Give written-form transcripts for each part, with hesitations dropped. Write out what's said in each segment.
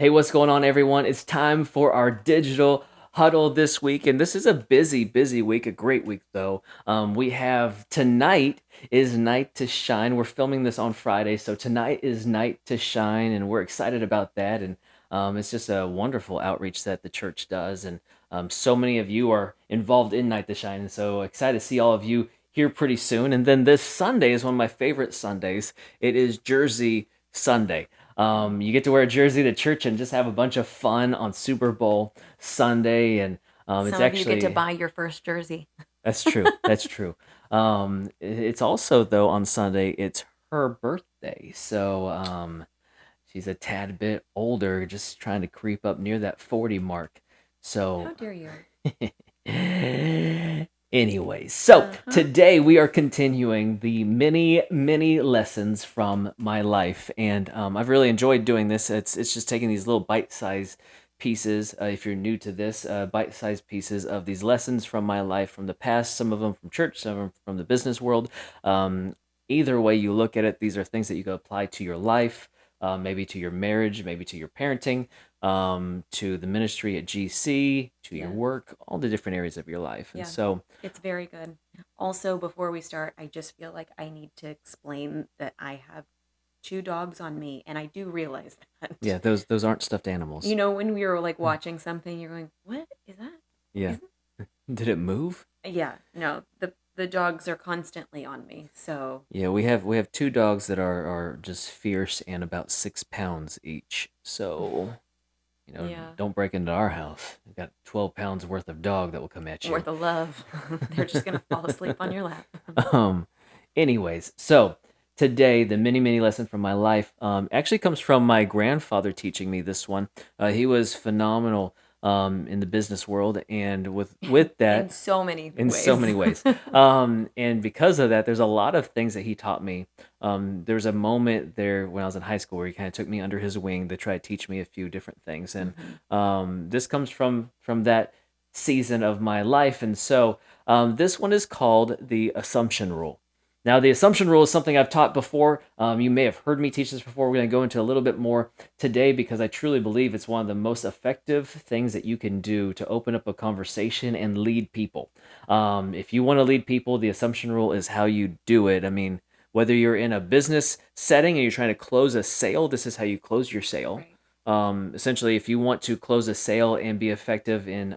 Hey, what's going on, everyone? It's time for our digital huddle this week, and this is a busy, busy week, a great week, though. We have tonight is Night to Shine. We're filming this on Friday, so tonight is Night to Shine, and we're excited about that. And it's just a wonderful outreach that the church does, and so many of you are involved in Night to Shine, and so excited to see all of you here pretty soon. And then this Sunday is one of my favorite Sundays. It is Jersey Sunday. You get to wear a jersey to church and just have a bunch of fun on Super Bowl Sunday, and it's Some of you get to actually buy your first jersey. that's true. That's true. It's also though on Sunday it's her birthday, so she's a tad bit older, just trying to creep up near that 40 mark. How So dare you? anyways, so Uh-huh. today we are continuing the many, many lessons from my life, and I've really enjoyed doing this. It's just taking these little bite-sized pieces. If you're new to this, bite-sized pieces of these lessons from my life, from the past, some of them from church, some of them from the business world. Um, Either way you look at it, these are things that you can apply to your life, maybe to your marriage, maybe to your parenting, to the ministry at GC, to your Yeah. work, all the different areas of your life. And Yeah. so, It's very good. Also, before we start, I just feel like I need to explain that I have two dogs on me, and I do realize that. yeah, those aren't stuffed animals. When we were like Mm. watching something, you're going, "What is that?" Yeah. Isn't Did it move? Yeah, no, the dogs are constantly on me. So, Yeah, we have two dogs that are just fierce and about 6 pounds each. So, yeah, don't break into our house. We got 12 pounds worth of dog that will come at you. worth of love. They're just gonna fall asleep on your lap. um Anyways, so today the mini mini lesson from my life actually comes from my grandfather teaching me this one. He was phenomenal in the business world, and with In that, so many in so ways. many ways. And because of that, there's a lot of things that he taught me. There's a moment there when I was in high school where he kind of took me under his wing to try to teach me a few different things, and Mhm. this comes from that season of my life. And so this one is called the assumption rule. Now, the assumption rule is something I've taught before. You may have heard me teach this before. We're going to go into a little bit more today because I truly believe it's one of the most effective things that you can do to open up a conversation and lead people. If you want to lead people, the assumption rule is how you do it. I mean, whether you're in a business setting and you're trying to close a sale, this is how you close your sale. Right. Essentially, if you want to close a sale and be effective in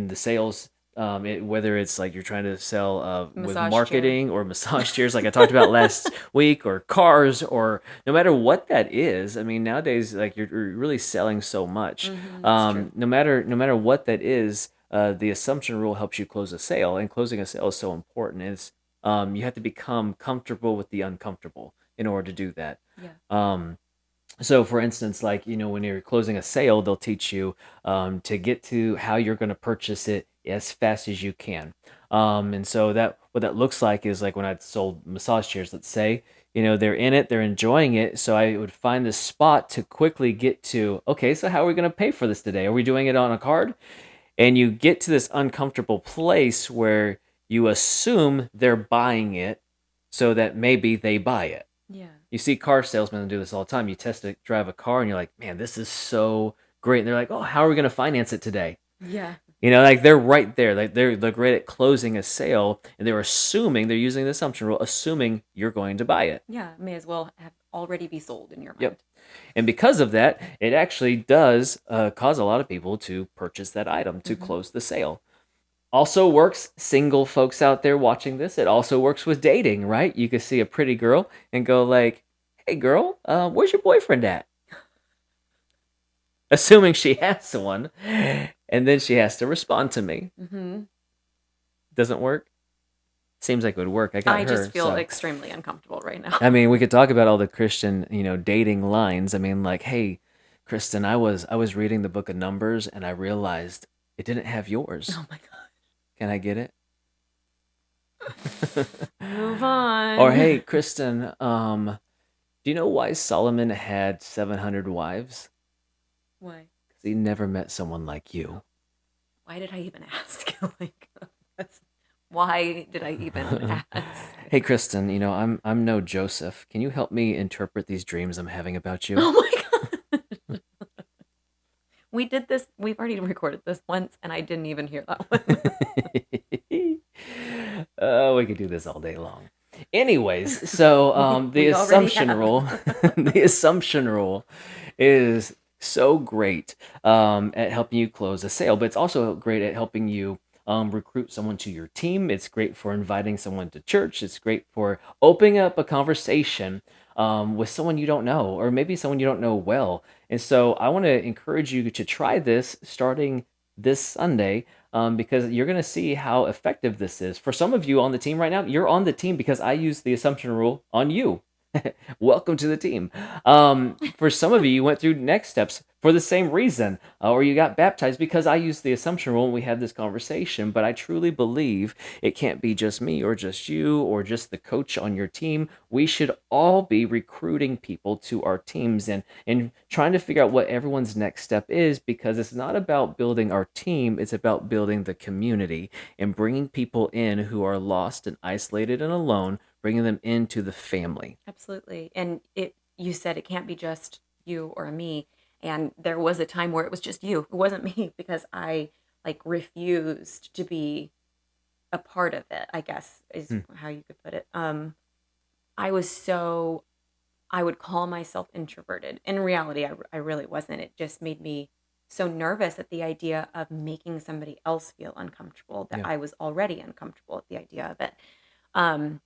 the sales, whether it's like you're trying to sell with Massage chair. marketing or massage chairs, like I talked about last week, or cars, or no matter what that is. I mean, nowadays, like you're really selling so much. It's true. No matter what that is, the assumption rule helps you close a sale, and closing a sale is so important. Is You have to become comfortable with the uncomfortable in order to do that. Yeah. So for instance, like when you're closing a sale, they'll teach you to get to how you're going to purchase it as fast as you can. And so that what that looks like is like when I'd sold massage chairs, let's say, they're in it, they're enjoying it, so I would find this spot to quickly get to. Okay, so how are we going to pay for this today? Are we doing it on a card? And you get to this uncomfortable place where you assume they're buying it so that maybe they buy it. Yeah. You see car salesmen do this all the time. You test to drive a car and you're like, man, this is so great. And they're like, oh, how are we going to finance it today? Yeah. Like they're right there. Like they're great at closing a sale, and they're using the assumption rule, assuming you're going to buy it. Yeah. May as well have already be sold in your Yep. mind. And because of that, it actually does cause a lot of people to purchase that item to Hmm. close the sale. Also works, single folks out there watching this, it also works with dating, right? You could see a pretty girl and go like, hey girl, where's your boyfriend at? Assuming she has one, and then she has to respond to me. Hmm. Doesn't work? Seems like it would work. I got I just her, feel so. extremely uncomfortable right now. I mean, we could talk about all the Christian, dating lines. I mean, like, hey, Kristen, I was reading the book of Numbers and I realized it didn't have yours. Oh my god. Can I get it? Move Or on. hey, Kristen, do you know why Solomon had 700 wives? Why? Because he never met someone like you. Why did I even ask? Like, that's why did I even ask? Hey, Kristen, I'm no Joseph. Can you help me interpret these dreams I'm having about you? Oh my god. We did this. We've already recorded this once, and I didn't even hear that one. Oh, we could do this all day long. Anyways, so the We already assumption have. rule, the assumption rule is so great at helping you close a sale, but it's also great at helping you recruit someone to your team. It's great for inviting someone to church. It's great for opening up a conversation with someone you don't know, or maybe someone you don't know well. And so I want to encourage you to try this starting this Sunday because you're going to see how effective this is. For some of you on the team right now, you're on the team because I used the assumption rule on you. Welcome to the team. For some of you, you went through next steps for the same reason, or you got baptized because I used the assumption rule when we had this conversation. But I truly believe it can't be just me or just you or just the coach on your team. We should all be recruiting people to our teams and trying to figure out what everyone's next step is because it's not about building our team, it's about building the community and bringing people in who are lost and isolated and alone, bringing them into the family. Absolutely. And you said it can't be just you or me. And there was a time where it was just you. It wasn't me because I like refused to be a part of it, I guess is Hmm. how you could put it. I was so I would call myself introverted. In reality, I really wasn't. It just made me so nervous at the idea of making somebody else feel uncomfortable that Yeah. I was already uncomfortable at the idea of it. Um,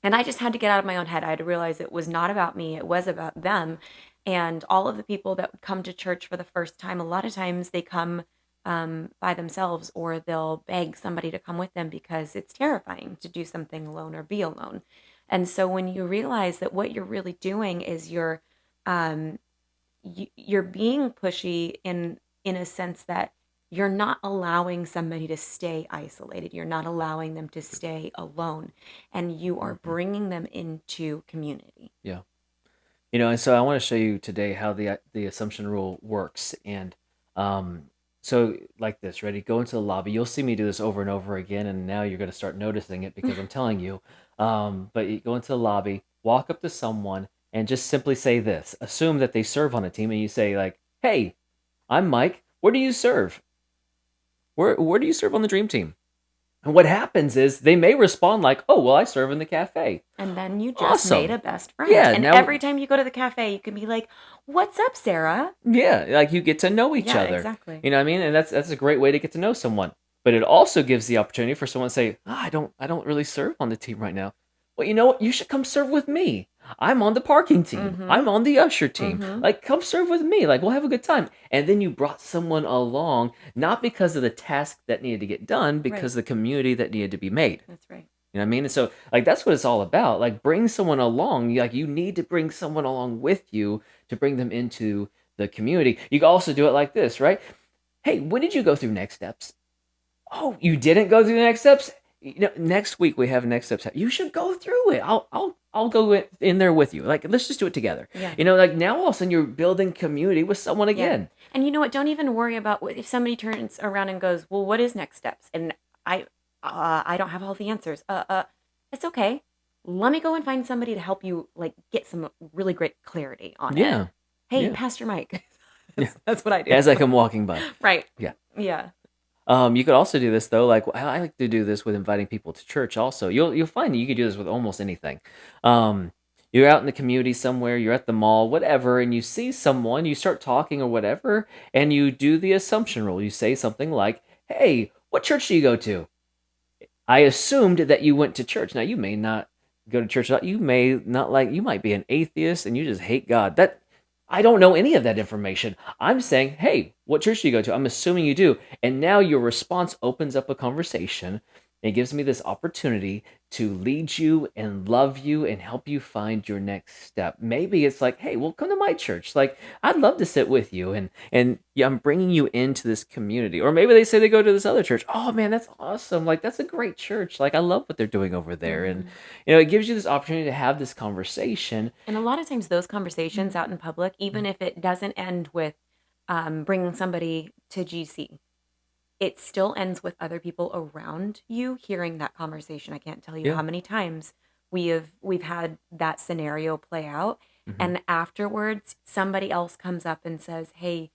and I just had to get out of my own head. I had to realize it was not about me, it was about them. And all of the people that would come to church for the first time, a lot of times they come by themselves or they'll beg somebody to come with them because it's terrifying to do something alone or be alone. And so when you realize that what you're really doing is um, you're being pushy in a sense that you're not allowing somebody to stay isolated. You're not allowing them to stay alone, and you are Mhm. bringing them into community. Yeah. And so I want to show you today how the assumption rule works. And um, so like this, ready? Go into the lobby. You'll see me do this over and over again, and now you're going to start noticing it because I'm telling you. But you go into the lobby, walk up to someone, and just simply say this. Assume that they serve on a team, and you say like, "Hey, I'm Mike. Where do you serve? Where do you serve on the dream team?" And what happens is they may respond like, "Oh, well, I serve in the cafe." And then you just made Awesome. a best friend. Yeah. And Now every time you go to the cafe, you can be like, "What's up, Sarah?" Yeah, like you get to know each Yeah, other. exactly. You know what I mean? And that's a great way to get to know someone. But it also gives the opportunity for someone to say, I don't really serve on the team right now. Well, you know what? You should come serve with me. I'm on the parking team. Mm-hmm. I'm on the usher team. Mm-hmm. Like, come serve with me. Like, we'll have a good time. And then you brought someone along, not because of the task that needed to get done, Right. because of the community that needed to be made. That's right. You know what I mean? And so, like, that's what it's all about. Like, bring someone along. Like, you need to bring someone along with you to bring them into the community. You can also do it like this, right? Hey, when did you go through next steps? Oh, you didn't go through the next steps? Next week we have next steps. You should go through it. I'll go in there with you. Like, let's just do it together. Yeah. Like now all of a sudden you're building community with someone Yeah. again. And you know what? Don't even worry about if somebody turns around and goes, "Well, what is next steps?" And I, I don't have all the answers. It's okay. Let me go and find somebody to help you, like, get some really great clarity on it. Yeah. Hey, Yeah. Pastor Mike. Yeah. That's what I do. As I come walking by. Right. Yeah. Yeah. You could also do this though. Like I like to do this with inviting people to church. Also, you'll find that you can do this with almost anything. Um, you're out in the community somewhere, you're at the mall, whatever, and you see someone, you start talking or whatever, and you do the assumption rule. You say something like, "Hey, what church do you go to?" I assumed that you went to church. Now you may not go to church. You may not like. You might be an atheist and you just hate God. That I don't know any of that information. I'm saying, hey, what church do you go to? I'm assuming you do, and now your response opens up a conversation. It gives me this opportunity to lead you and love you and help you find your next step. Maybe it's like, hey, well, come to my church. Like, I'd love to sit with you, and yeah, I'm bringing you into this community. Or maybe they say they go to this other church. Oh man, that's awesome! Like, that's a great church. Like, I love what they're doing over there, and Hmm. it gives you this opportunity to have this conversation. And a lot of times, those conversations out in public, even if it doesn't end with bringing somebody to GC, it still ends with other people around you hearing that conversation. I can't tell you Yeah. how many times we've had that scenario play out, Hmm. and afterwards somebody else comes up and says, "Hey,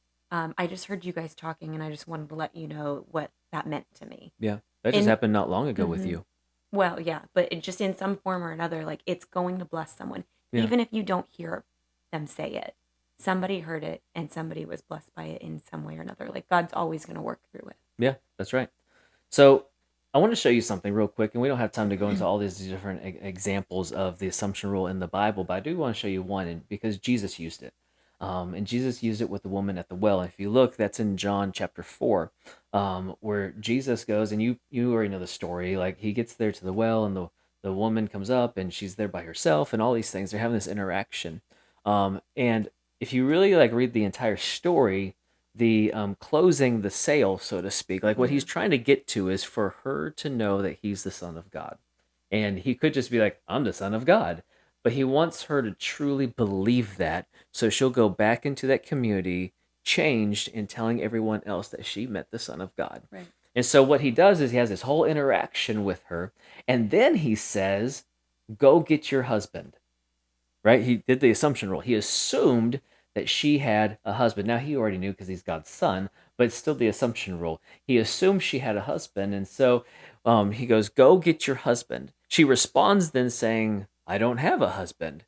I just heard you guys talking, and I just wanted to let you know what that meant to me. Yeah, that just In happened not long ago with hmm you. well, yeah, but it just in some form or another, like it's going to bless someone, Yeah, even if you don't hear them say it. Somebody heard it, and somebody was blessed by it in some way or another. Like God's always going to work through yeah, that's right. So I want to show you something real quick, and we don't have time to go into it. all these different examples of the assumption rule in the Bible, but I do want to show you one, and because Jesus used it, and Jesus used it with the woman at the well. And if you look, that's in John chapter 4, where Jesus goes, and you already know the story. Like he gets there to the well, and the woman comes up, and she's there by herself, and all these things. They're having this interaction, and if you really like read the entire story, the closing the sale, so to speak. Like what he's Yeah. trying to get to is for her to know that he's the Son of God. And he could just be like, I'm the Son of God. But he wants her to truly believe that. So she'll go back into that community, changed, and telling everyone else that she met the Son of God. Right. And so what he does is he has this whole interaction with her. And then he says, Go get your husband, right? He did the assumption rule. He assumed that she had a husband. Now he already knew because he's God's son, but it's still the assumption rule. He assumed she had a husband, and so he goes, "Go get your husband." She responds then saying, "I don't have a husband."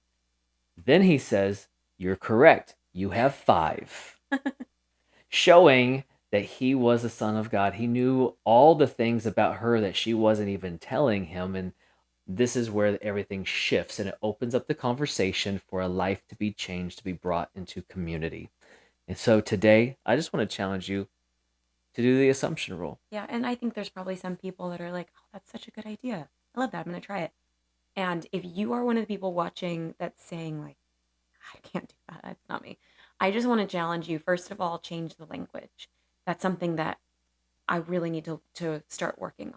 Then he says, "You're correct. You have five," showing that he was a son of God. He knew all the things about her that she wasn't even telling him, and this is where everything shifts and it opens up the conversation for a life to be changed, to be brought into community. And so today, I just want to challenge you to do the assumption rule. Yeah, and I think there's probably some people that are like, "Oh, that's such a good idea. I love that. I'm going to try it." And if you are one of the people watching that's saying like, "I can't do that. That's not me." I just want to challenge you. First of all, change the language. That's something that I really need to start working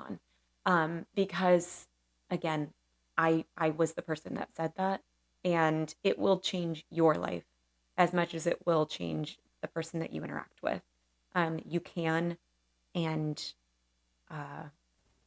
on. Because again, I was the person that said that, and it will change your life as much as it will change the person that you interact with. You can, and uh,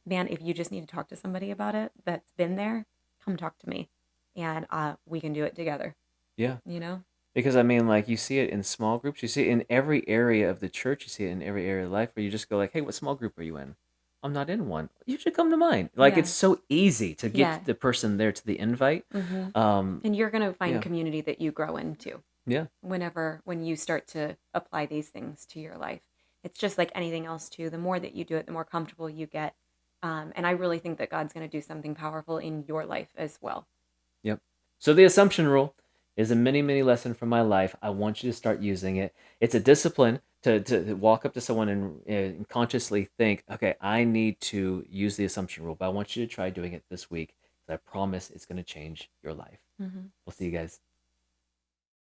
man, if you just need to talk to somebody about it that's been there, come talk to me, and we can do it together. Yeah. You know? Because I mean, like you see it in small groups, you see it in every area of the church, you see it in every area of life where you just go like, "Hey, what small group are you in?" "I'm not in one." "You should come to mine." Like it's Yeah, so easy to yeah. get the person there to the invite. hmm Um, And you're gonna find yeah, community that you grow into. yeah, When you start to apply these things to your life. It's just like anything else too. The more that you do it, the more comfortable you get. And I really think that God's going to do something powerful in your life as well. yep. So the assumption rule is a mini, mini lesson from my life. I want you to start using it. It's a discipline to walk up to someone and consciously think, okay, I need to use the assumption rule, but I want you to try doing it this week. I promise it's going to change your life. hmm We'll see you guys.